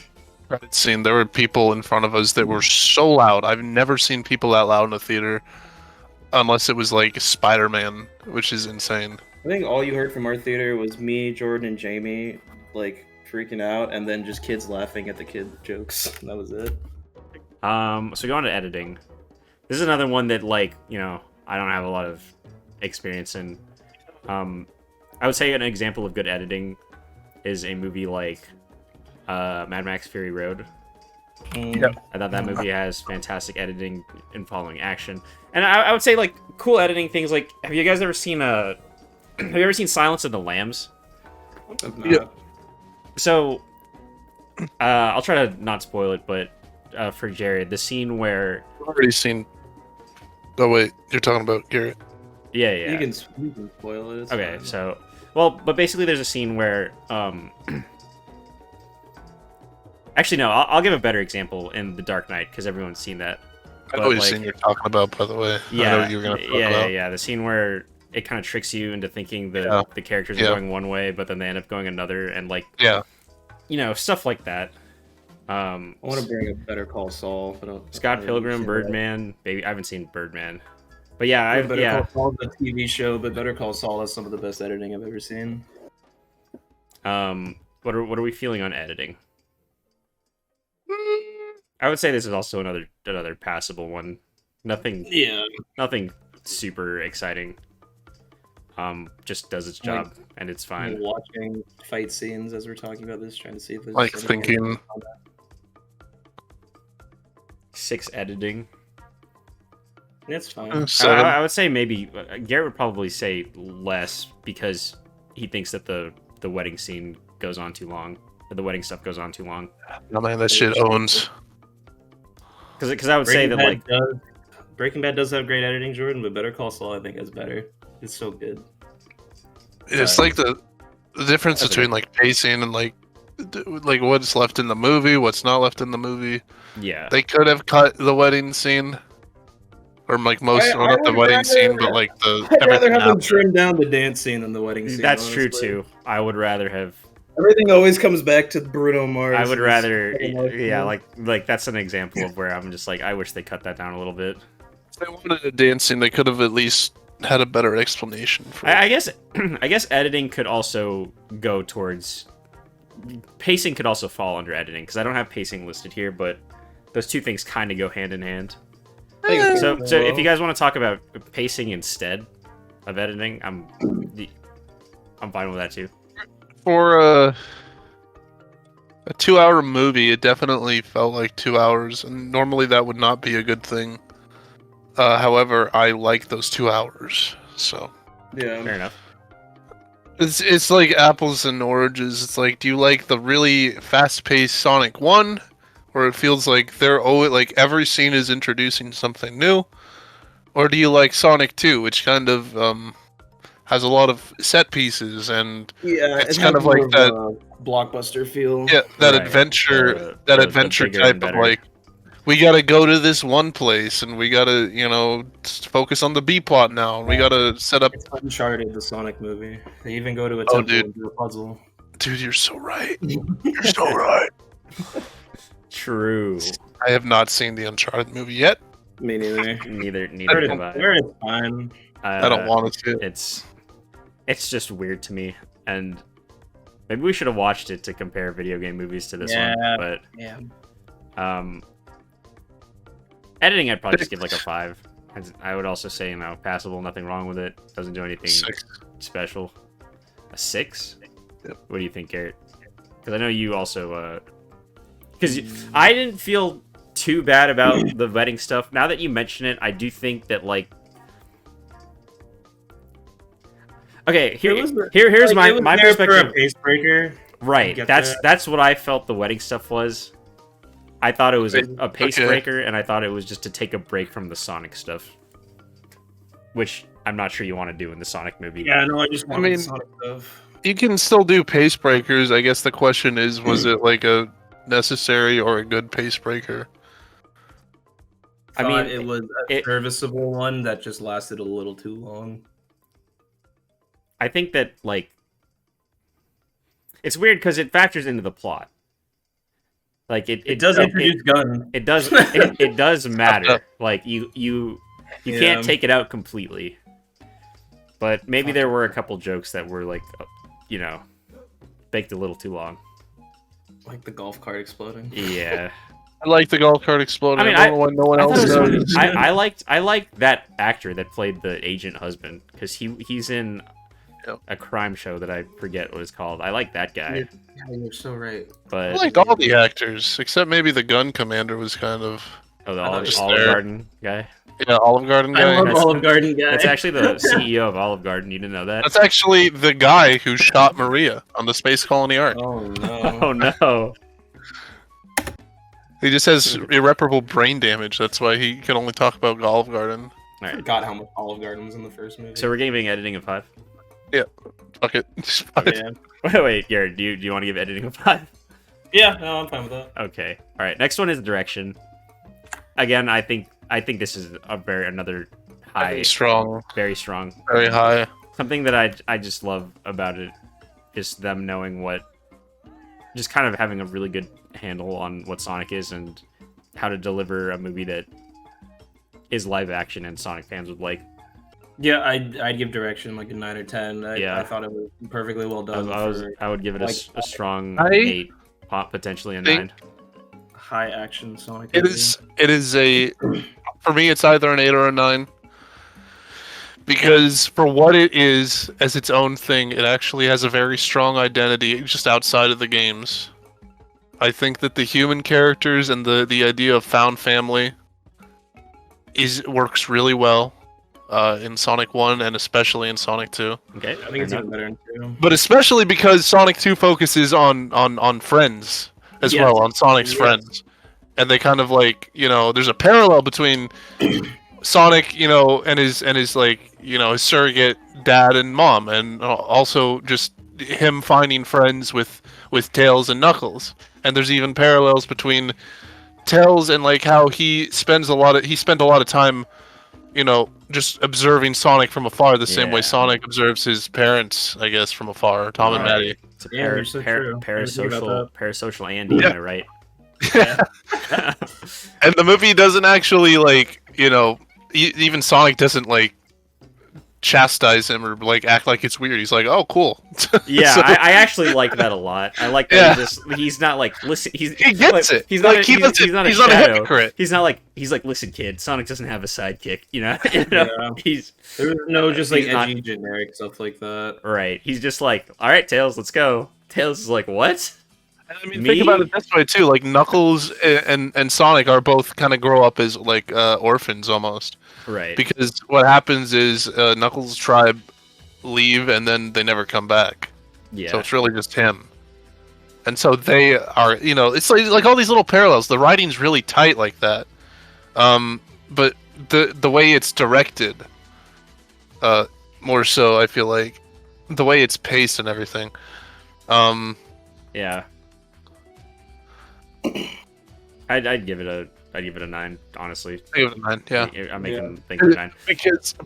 credit scene, there were people in front of us that were so loud. I've never seen people that loud in a theater, unless it was like Spider-Man, which is insane. I think all you heard from our theater was me, Jordan, and Jamie like freaking out, and then just kids laughing at the kid jokes. That was it. So go on to editing. This is another one that, like, you know, I don't have a lot of experience in. I would say an example of good editing is a movie like Mad Max Fury Road. Yep. I thought that movie has fantastic editing and following action. And I would say, like, cool editing things like, have you guys ever seen Silence of the Lambs? Yeah. So, I'll try to not spoil it, but for Jared, the scene where... I've already seen... Oh, wait. You're talking about Garrett? Yeah. You can spoil it. Okay, fine. So... Well, but basically there's a scene where... Actually, no, I'll give a better example in The Dark Knight, because everyone's seen that. I know what scene you're talking about, by the way. Yeah, I know what you were going to talk about. Yeah. The scene where it kind of tricks you into thinking the characters are going one way, but then they end up going another, and like... Yeah. You know, stuff like that. I want to bring up Better Call Saul. Scott Pilgrim, Birdman, baby. I haven't seen Birdman, but yeah, Better Call Saul, the TV show, but Better Call Saul has some of the best editing I've ever seen. What are we feeling on editing? I would say this is also another passable one. Nothing super exciting. Just does its job and it's fine. Watching fight scenes as we're talking about this, trying to see if there's like thinking. 6 editing. That's fine. I would say maybe Garrett would probably say less because he thinks that the wedding scene goes on too long. Or the wedding stuff goes on too long. No man, that shit owns. Because I would say that like Breaking Bad does have great editing, Jordan, but Better Call Saul I think is better. It's so good. It's like the difference between like pacing and like like what's left in the movie, what's not left in the movie. Yeah. They could have cut the wedding scene, or like most, or I not the would wedding rather- scene, but like the I'd rather everything have them after. trim down the dance scene than the wedding scene. That's true honestly. too. I would rather have. Everything always comes back to Bruno Mars. I would and rather. his fucking Yeah, life. like that's an example of where I'm just like, I wish they cut that down a little bit. If they wanted a dance scene, they could have at least had a better explanation for it. I guess. I guess editing could also go towards. Pacing could also fall under editing because I don't have pacing listed here, but those two things kind of go hand in hand. So if you guys want to talk about pacing instead of editing, I'm fine with that too. For a 2-hour movie, it definitely felt like 2 hours, and normally that would not be a good thing. However, I like those 2 hours, so Yeah. Fair enough. it's like apples and oranges. It's like, do you like the really fast-paced Sonic 1, where it feels like they're always like every scene is introducing something new, or do you like Sonic 2, which kind of has a lot of set pieces and Yeah, it's it kind has of like more that. a blockfster feel. Yeah, that Right. adventure, The adventure bigger type and of better. like, we gotta go to this one place and we gotta, focus on the B plot now. We gotta set up. It's Uncharted, the Sonic movie. They even go to a Oh, temple dude. and do a puzzle. Dude, you're so right. You're so right. True. I have not seen the Uncharted movie yet. Me neither. Neither Heard have I. it's fine. I don't want to see it. It's just weird to me, and maybe we should have watched it to compare video game movies to this one. But Yeah. editing, I'd probably just give like a 5. I would also say, passable, nothing wrong with it. Doesn't do anything 6. special. A 6? Yep. What do you think, Garrett? Because I know you also, because I didn't feel too bad about the wedding stuff. Now that you mention it, I do think that like. Okay, here's my perspective. For a pace breaker. Right, get that's what I felt the wedding stuff was. I thought it was a pace Okay. breaker, and I thought it was just to take a break from the Sonic stuff, which I'm not sure you want to do in the Sonic movie. Yeah, no, I just want mean- Sonic stuff. You can still do pace breakers. I guess the question is, was it like a necessary or a good pace breaker? I mean, It was a serviceable one that just lasted a little too long. I think that like it's weird because it factors into the plot. Like it does introduce Gun. It does it does matter. Like you can't take it out completely. But maybe there were a couple jokes that were like, baked a little too long. Like the golf cart exploding. Yeah. I like the golf cart exploding. I mean, I don't know why no one I thought else it was does. funny. I liked that actor that played the agent husband because he's in Yep. a crime show that I forget what it's called. I like that guy, Yeah, you're so right. I but like all the actors, except maybe the gun commander was kind of the I thought just Olive there. Garden guy. Olive Garden I guy. love That's- Olive Garden guy. That's actually the CEO of Olive Garden. You didn't know that? That's actually the guy who shot Maria on the Space Colony Ark. Oh no. Oh no! He just has irreparable brain damage. That's why he can only talk about Olive Garden. All I right. forgot how much Olive Garden was in the first movie. So we're giving editing a 5. Fuck it. yeah. Wait, Garrett, do you want to give editing a 5? Yeah, no, I'm fine with that. Okay. All right. Next one is direction. Again, I think this is another high, Very strong. very strong. Very high. Something that I just love about it, just them knowing just kind of having a really good handle on what Sonic is and how to deliver a movie that is live action and Sonic fans would like. Yeah, I'd give direction like a 9 or 10. Yeah. I thought it was perfectly well done. I would give it a strong I 8, potentially a 9. High action Sonic. It movie. is a, for me, it's either an 8 or a 9. Because for what it is as its own thing, it actually has a very strong identity just outside of the games. I think that the human characters and the idea of found family works really well in Sonic 1 and especially in Sonic 2. Okay. I think it's even better in 2. But especially because Sonic 2 focuses on friends as Yes. well, on Sonic's Yes. friends. And they kind of like, there's a parallel between Sonic, and his like, his surrogate dad and mom, and also just him finding friends with Tails and Knuckles, and there's even parallels between Tails and like how he spent a lot of time, just observing Sonic from afar, the same way Yeah. Sonic observes his parents, I guess, from afar, Tom and Right. Maddie. It's a Yeah, you're so true. I didn't think about parasocial Andy, Yeah. am I right? Yeah. And the movie doesn't actually even Sonic doesn't like chastise him or like act like it's weird. He's like, "Oh, cool." Yeah, So- I actually like that a lot. I like that Yeah. he's not like, listen, He gets it. He's not Like, a, he's not a he's not a shadow. hypocrite. He's like, listen, kid, Sonic doesn't have a sidekick, Yeah. He's There was no just like He's not- edgy generic stuff like that. right. He's just like, all right, Tails, let's go. Tails is like, what? I mean, Me? think about it this way too. Like Knuckles and Sonic are both kind of grow up as like orphans almost, Right. because what happens is Knuckles' tribe leave and then they never come back. Yeah. So it's really just him. And so they are, it's like all these little parallels. The writing's really tight like that. But the way it's directed, more so, I feel like the way it's paced and everything. Yeah. I'd give it a 9, honestly. I give it a 9, yeah. I'm making think of 9.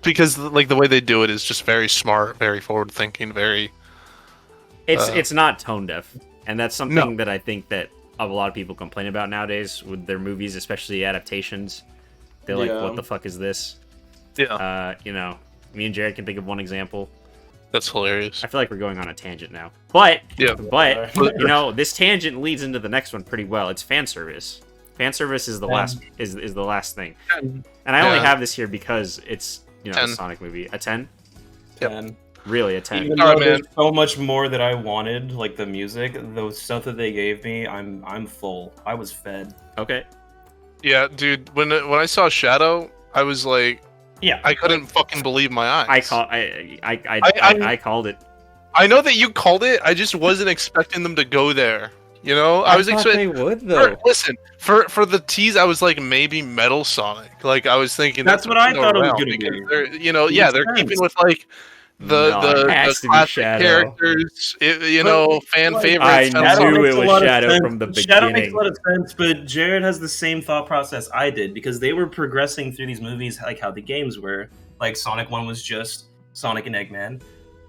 Because like the way they do it is just very smart, very forward thinking, very. It's not tone deaf, and that's something No. that I think that a lot of people complain about nowadays with their movies, especially adaptations. They're like, Yeah. "What the fuck is this?" Yeah, Me and Jared can think of one example. that's hilarious. I feel like we're going on a tangent now, but Yeah. this tangent leads into the next one pretty well. It's fan service. Fan service is the last is the last thing, and I only Yeah. have this here because it's a 10. Sonic movie. A 10, Yep. And really a 10. even Alright, though there's man. so much more that I wanted, like the music, the stuff that they gave me, I'm full. I was fed. Okay, Yeah, dude. When I saw Shadow, I was like, Yeah. I couldn't fucking believe my eyes. I called it. I know that you called it. I just wasn't expecting them to go there. I was expecting. would Listen, for the tease, I was like maybe Metal Sonic. Like I was thinking That's what I go thought it was around gonna because be. they're, they're Makes keeping sense. with like the No, it has to be classic Shadow. characters. Fan like, favorites. I Shadow knew makes it a was lot of Shadow sense. from the Shadow makes beginning. a lot of sense, but Jared has the same thought process I did because they were progressing through these movies like how the games were. Like Sonic 1 was just Sonic and Eggman.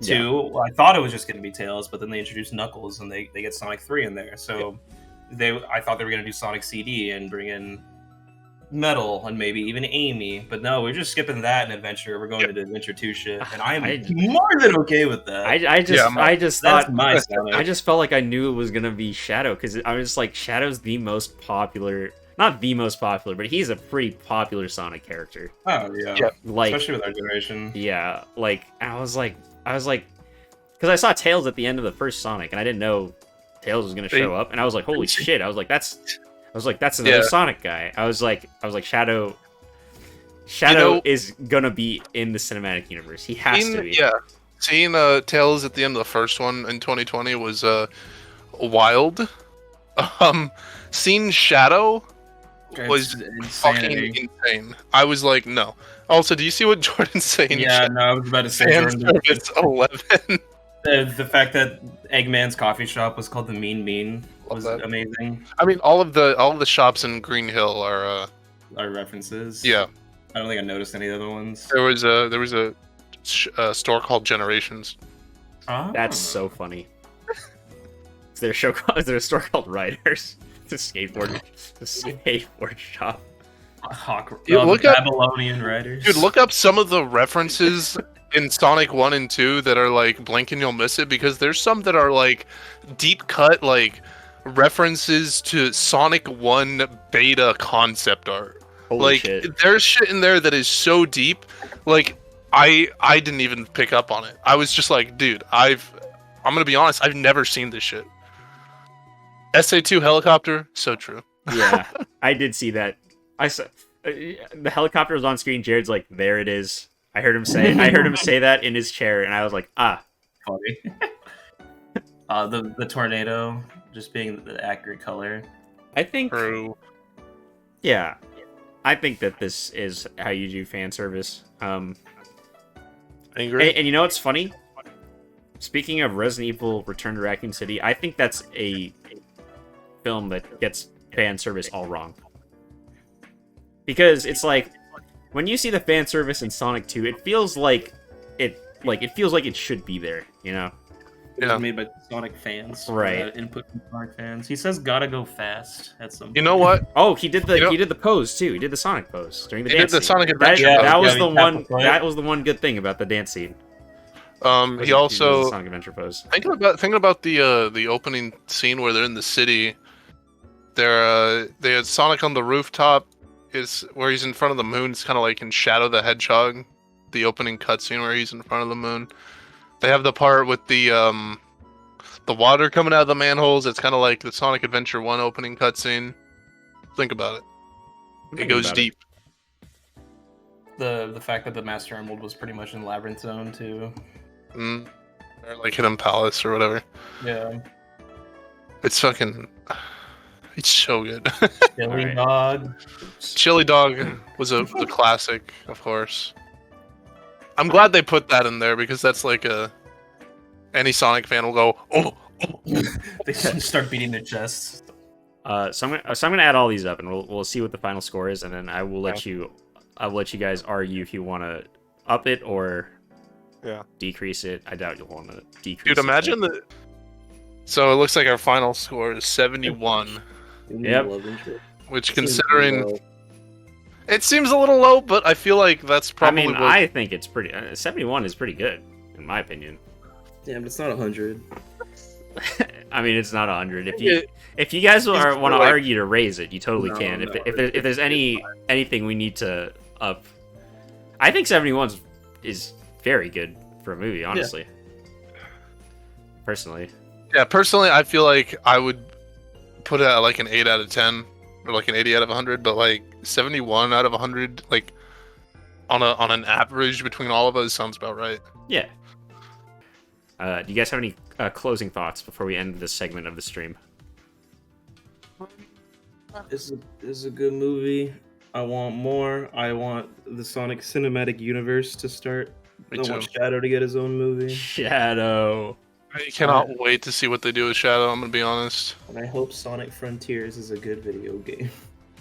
2, well, I thought it was just going to be Tails, but then they introduced Knuckles and they get Sonic 3 in there. So I thought they were going to do Sonic CD and bring in Metal and maybe even Amy, but no, we're just skipping that in Adventure. We're going to the Adventure 2 shit, and I'm more than okay with that. I just That's thought my Sonic. I just felt like I knew it was gonna be Shadow because I was like, Shadow's the most popular, not the most popular, but he's a pretty popular Sonic character. Oh yeah, Yeah. Like, especially with our generation. yeah, like I was like, because I saw Tails at the end of the first Sonic, and I didn't know Tails was gonna show up, and I was like, holy shit! I was like, that's another Yeah. Sonic guy. I was like, Shadow. Shadow is gonna be in the cinematic universe. He has to be. Yeah, seeing Tails at the end of the first one in 2020 was wild. Seeing Shadow was It's fucking insanity. insane. I was like, no. Also, do you see what Jordan's saying? Yeah, no, I was about to say Fan Jordan, service 11. the fact that Eggman's coffee shop was called the Mean was Love that. amazing. I mean, all of the shops in Green Hill are. Our references. Yeah, I don't think I noticed any other ones. there was a store called Generations. Ah. That's so funny. Is there a store called Riders? It's a skateboard shop. Hawk. You Oh, look the up- Babylonian Riders. Dude, look up some of the references in Sonic 1 and 2 that are like blink and you'll miss it, because there's some that are like deep cut like references to Sonic 1 beta concept art. Holy Like shit. there's shit in there that is so deep, like I didn't even pick up on it. I was just like, dude, I'm gonna be honest, I've never seen this shit. SA2 helicopter, so true. Yeah, I did see that. I saw the helicopter was on screen. Jared's like, "There it is." I heard him say that in his chair, and I was like, "Ah." Funny. The tornado just being the accurate color. I think, True. yeah, I think that this is how you do fan service. Angry. And you know what's funny? speaking of Resident Evil Return to Raccoon City, I think that's a film that gets fan service all wrong. Because it's like, when you see the fan service in Sonic 2, it feels like it should be there, you know? It was made by Sonic fans. Right. Input from Sonic fans. He says gotta go fast at some point. You know what? Oh, he did the pose too. He did the Sonic pose during the He dance did the scene. Sonic Adventure That pose. was Yeah, the he one. tapped the That was the one good thing about the dance scene. He did the also Sonic Adventure pose. thinking about the opening scene where they're in the city. They had Sonic on the rooftop. Is where he's in front of the moon. It's kind of like in Shadow the Hedgehog, the opening cutscene where he's in front of the moon. They have the part with the water coming out of the manholes. It's kind of like the Sonic Adventure 1 opening cutscene. Think about it. It goes deep. The fact that the Master Emerald was pretty much in Labyrinth Zone too. Or like Hidden Palace or whatever. Yeah. It's fucking. It's so good. Chili Alright. Dog. Chili Dog was a classic, of course. I'm glad they put that in there because that's like any Sonic fan will go, oh. They just start beating their chests. So I'm gonna add all these up, and we'll see what the final score is, and then I will let you guys argue if you want to up it or decrease it. I doubt you'll want to decrease. Dude, imagine that. So it looks like our final score is 71, Yep. which considering it seems a little low, but I feel like that's probably. I think it's pretty. 71 is pretty good, in my opinion. Yeah, but it's not 100. I mean, it's not 100. If you guys want to argue to raise it, you totally can. If there's anything we need to up, I think 71 is very good for a movie, honestly. Personally. Yeah, personally, I feel like I would put it at like an 8 out of 10 or like an 80 out of 100, but like 71 out of 100, like on an average between all of us, sounds about right. Yeah. Do you guys have any closing thoughts before we end this segment of the stream? This is a good movie. I want more. I want the Sonic Cinematic Universe to start. Me I too. want Shadow to get his own movie. Shadow. I cannot wait to see what they do with Shadow, I'm gonna be honest. And I hope Sonic Frontiers is a good video game.